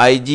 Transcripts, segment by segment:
IG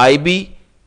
IB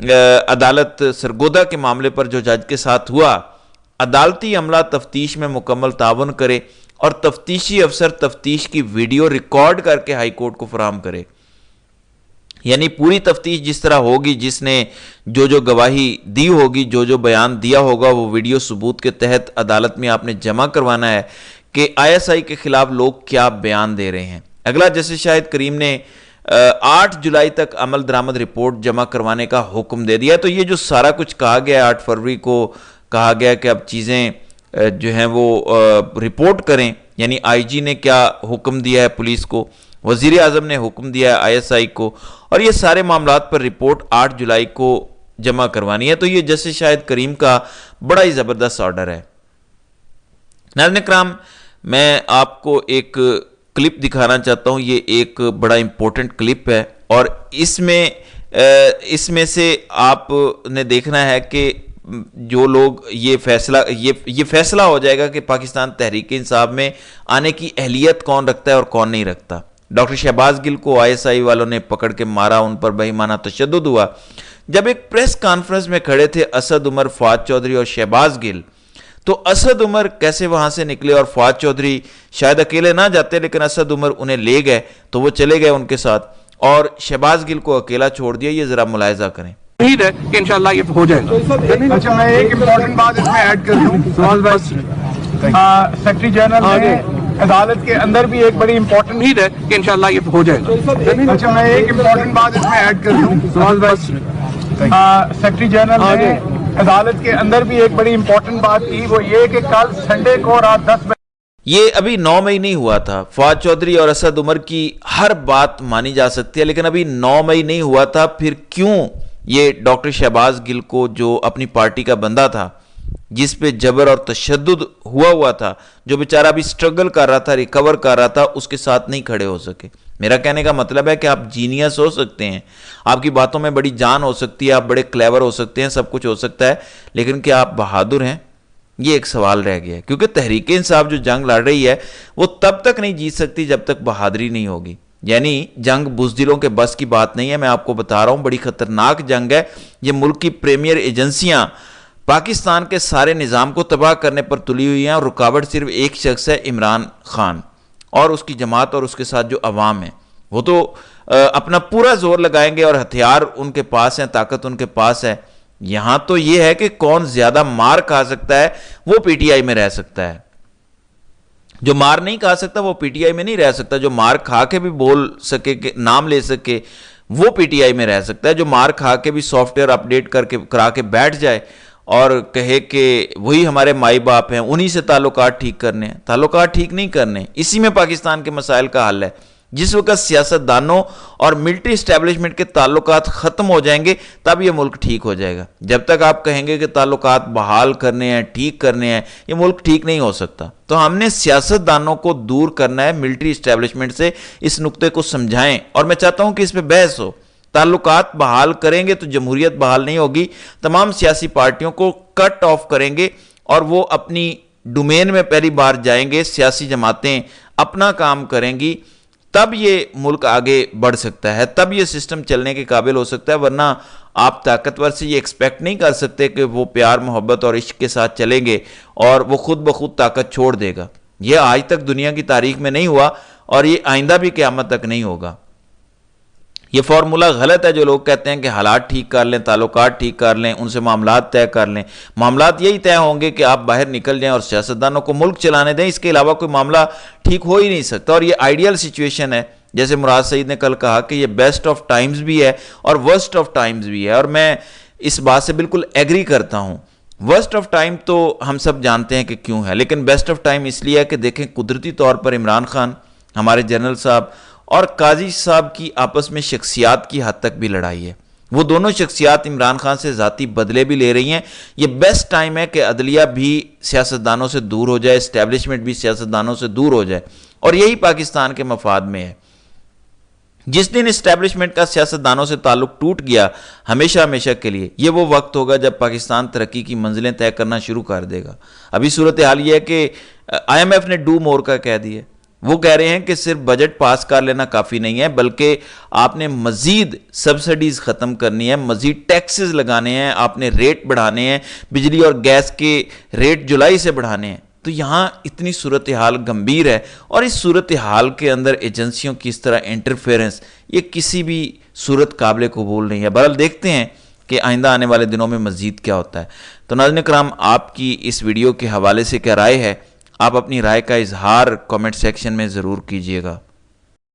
عدالت سرگودا کے معاملے پر جو جج کے ساتھ ہوا، عدالتی عملہ تفتیش میں مکمل تعاون کرے اور تفتیشی افسر تفتیش کی ویڈیو ریکارڈ کر کے ہائی کورٹ کو فراہم کرے۔ یعنی پوری تفتیش جس طرح ہوگی، جس نے جو گواہی دی ہوگی، جو بیان دیا ہوگا، وہ ویڈیو ثبوت کے تحت عدالت میں آپ نے جمع کروانا ہے کہ ISI کے خلاف لوگ کیا بیان دے رہے ہیں۔ اگلا جسٹس شاہد کریم نے 8 جولائی تک عمل درآمد رپورٹ جمع کروانے کا حکم دے دیا۔ تو یہ جو سارا کچھ کہا گیا ہے، 8 فروری کو کہا گیا کہ اب چیزیں جو ہیں وہ رپورٹ کریں، یعنی IG نے کیا حکم دیا ہے پولیس کو، وزیر اعظم نے حکم دیا ہے ISI کو، اور یہ سارے معاملات پر رپورٹ 8 جولائی کو جمع کروانی ہے۔ تو یہ جسٹس شاہد کریم کا بڑا ہی زبردست آرڈر ہے۔ ناظرین کرام، میں آپ کو ایک کلپ دکھانا چاہتا ہوں۔ یہ ایک بڑا امپورٹنٹ کلپ ہے، اور اس میں سے آپ نے دیکھنا ہے کہ جو لوگ یہ فیصلہ ہو جائے گا کہ پاکستان تحریک انصاف میں آنے کی اہلیت کون رکھتا ہے اور کون نہیں رکھتا۔ ڈاکٹر شہباز گل کو ISI والوں نے پکڑ کے مارا، ان پر بے ایمانہ تشدد ہوا۔ جب ایک پریس کانفرنس میں کھڑے تھے اسد عمر، فواد چودھری اور شہباز گل، تو اسد عمر کیسے وہاں سے نکلے، اور فواد چودھری شاید اکیلے نہ جاتے، لیکن اسد عمر انہیں لے گئے تو وہ چلے گئے ان کے ساتھ، اور شہباز گل کو اکیلا چھوڑ دیا۔ یہ ذرا ملاحظہ کریں۔ امید ہے کہ انشاءاللہ یہ ہو جائے گا۔ اچھا، میں ایک امپورٹنٹ بات اس میں ایڈ کر دوں۔ سیکرٹری جنرل نے عدالت کے اندر بھی ایک بڑی امپورٹنٹ، امید ہے کہ انشاءاللہ یہ ہو جائے گا۔ اچھا، میں ایک امپورٹنٹ بات اس میں ایڈ کر دوں۔ سیکرٹری جنرل نے عدالت کے اندر بھی ایک بڑی امپورٹنٹ بات کی، وہ یہ کہ کل سنڈے کو رات 10 بجے، یہ ابھی 9 مئی نہیں ہوا تھا۔ فواد چودھری اور اسد عمر کی ہر بات مانی جا سکتی ہے، لیکن ابھی 9 مئی نہیں ہوا تھا۔ پھر کیوں یہ ڈاکٹر شہباز گل کو، جو اپنی پارٹی کا بندہ تھا، جس پہ جبر اور تشدد ہوا تھا، جو بیچارہ بھی سٹرگل کر رہا تھا، ریکور کر رہا تھا، اس کے ساتھ نہیں کھڑے ہو سکے؟ میرا کہنے کا مطلب ہے کہ آپ جینیس ہو سکتے ہیں، آپ کی باتوں میں بڑی جان ہو سکتی ہے، آپ بڑے کلیور ہو سکتے ہیں، سب کچھ ہو سکتا ہے، لیکن کیا آپ بہادر ہیں؟ یہ ایک سوال رہ گیا ہے، کیونکہ تحریک انصاف جو جنگ لڑ رہی ہے وہ تب تک نہیں جیت سکتی جب تک بہادری نہیں ہوگی۔ یعنی جنگ بزدلوں کے بس کی بات نہیں ہے، میں آپ کو بتا رہا ہوں، بڑی خطرناک جنگ ہے۔ یہ ملک کی پریمیئر ایجنسیاں پاکستان کے سارے نظام کو تباہ کرنے پر تلی ہوئی ہیں، اور رکاوٹ صرف ایک شخص ہے، عمران خان اور اس کی جماعت اور اس کے ساتھ جو عوام ہے۔ وہ تو اپنا پورا زور لگائیں گے، اور ہتھیار ان کے پاس ہیں، طاقت ان کے پاس ہے۔ یہاں تو یہ ہے کہ کون زیادہ مار کھا سکتا ہے وہ PTI میں رہ سکتا ہے، جو مار نہیں کھا سکتا وہ PTI میں نہیں رہ سکتا۔ جو مار کھا کے بھی بول سکے، کہ نام لے سکے، وہ PTI میں رہ سکتا ہے۔ جو مار کھا کے بھی سافٹ ویئر اپڈیٹ کرا کے بیٹھ جائے اور کہے کہ وہی ہمارے مائی باپ ہیں، انہی سے تعلقات ٹھیک کرنے ہیں، تعلقات ٹھیک نہیں کرنے۔ اسی میں پاکستان کے مسائل کا حل ہے۔ جس وقت سیاست دانوں اور ملٹری اسٹیبلشمنٹ کے تعلقات ختم ہو جائیں گے، تب یہ ملک ٹھیک ہو جائے گا۔ جب تک آپ کہیں گے کہ تعلقات بحال کرنے ہیں، ٹھیک کرنے ہیں، یہ ملک ٹھیک نہیں ہو سکتا۔ تو ہم نے سیاست دانوں کو دور کرنا ہے ملٹری اسٹیبلشمنٹ سے۔ اس نقطے کو سمجھائیں، اور میں چاہتا ہوں کہ اس پہ بحث ہو۔ تعلقات بحال کریں گے تو جمہوریت بحال نہیں ہوگی۔ تمام سیاسی پارٹیوں کو کٹ آف کریں گے، اور وہ اپنی ڈومین میں پہلی بار جائیں گے، سیاسی جماعتیں اپنا کام کریں گی، تب یہ ملک آگے بڑھ سکتا ہے، تب یہ سسٹم چلنے کے قابل ہو سکتا ہے۔ ورنہ آپ طاقتور سے یہ ایکسپیکٹ نہیں کر سکتے کہ وہ پیار، محبت اور عشق کے ساتھ چلیں گے اور وہ خود بخود طاقت چھوڑ دے گا۔ یہ آج تک دنیا کی تاریخ میں نہیں ہوا، اور یہ آئندہ بھی قیامت تک نہیں ہوگا۔ یہ فارمولہ غلط ہے جو لوگ کہتے ہیں کہ حالات ٹھیک کر لیں، تعلقات ٹھیک کر لیں، ان سے معاملات طے کر لیں۔ معاملات یہی طے ہوں گے کہ آپ باہر نکل جائیں اور سیاستدانوں کو ملک چلانے دیں، اس کے علاوہ کوئی معاملہ ٹھیک ہو ہی نہیں سکتا۔ اور یہ آئیڈیل سچویشن ہے، جیسے مراد سعید نے کل کہا کہ یہ بیسٹ آف ٹائمز بھی ہے اور ورسٹ آف ٹائمز بھی ہے، اور میں اس بات سے بالکل ایگری کرتا ہوں۔ ورسٹ آف ٹائم تو ہم سب جانتے ہیں کہ کیوں ہے، لیکن بیسٹ آف ٹائم اس لیے ہے کہ دیکھیں قدرتی طور پر عمران خان، ہمارے جنرل صاحب اور قاضی صاحب کی آپس میں شخصیات کی حد تک بھی لڑائی ہے۔ وہ دونوں شخصیات عمران خان سے ذاتی بدلے بھی لے رہی ہیں۔ یہ بیسٹ ٹائم ہے کہ عدلیہ بھی سیاستدانوں سے دور ہو جائے، اسٹیبلشمنٹ بھی سیاستدانوں سے دور ہو جائے، اور یہی پاکستان کے مفاد میں ہے۔ جس دن اسٹیبلشمنٹ کا سیاستدانوں سے تعلق ٹوٹ گیا ہمیشہ ہمیشہ کے لیے، یہ وہ وقت ہوگا جب پاکستان ترقی کی منزلیں طے کرنا شروع کر دے گا۔ ابھی صورتحال یہ ہے کہ IMF نے ڈو مور کا کہہ دیا، وہ کہہ رہے ہیں کہ صرف بجٹ پاس کر لینا کافی نہیں ہے، بلکہ آپ نے مزید سبسڈیز ختم کرنی ہے، مزید ٹیکسز لگانے ہیں، آپ نے ریٹ بڑھانے ہیں، بجلی اور گیس کے ریٹ جولائی سے بڑھانے ہیں۔ تو یہاں اتنی صورتحال گمبھیر ہے، اور اس صورتحال کے اندر ایجنسیوں کی اس طرح انٹرفیئرنس یہ کسی بھی صورت قابل قبول نہیں ہے۔ بہرحال دیکھتے ہیں کہ آئندہ آنے والے دنوں میں مزید کیا ہوتا ہے۔ تو ناظرین کرام، آپ کی اس ویڈیو کے حوالے سے کیا رائے ہے؟ آپ اپنی رائے کا اظہار کامنٹ سیکشن میں ضرور کیجئے گا۔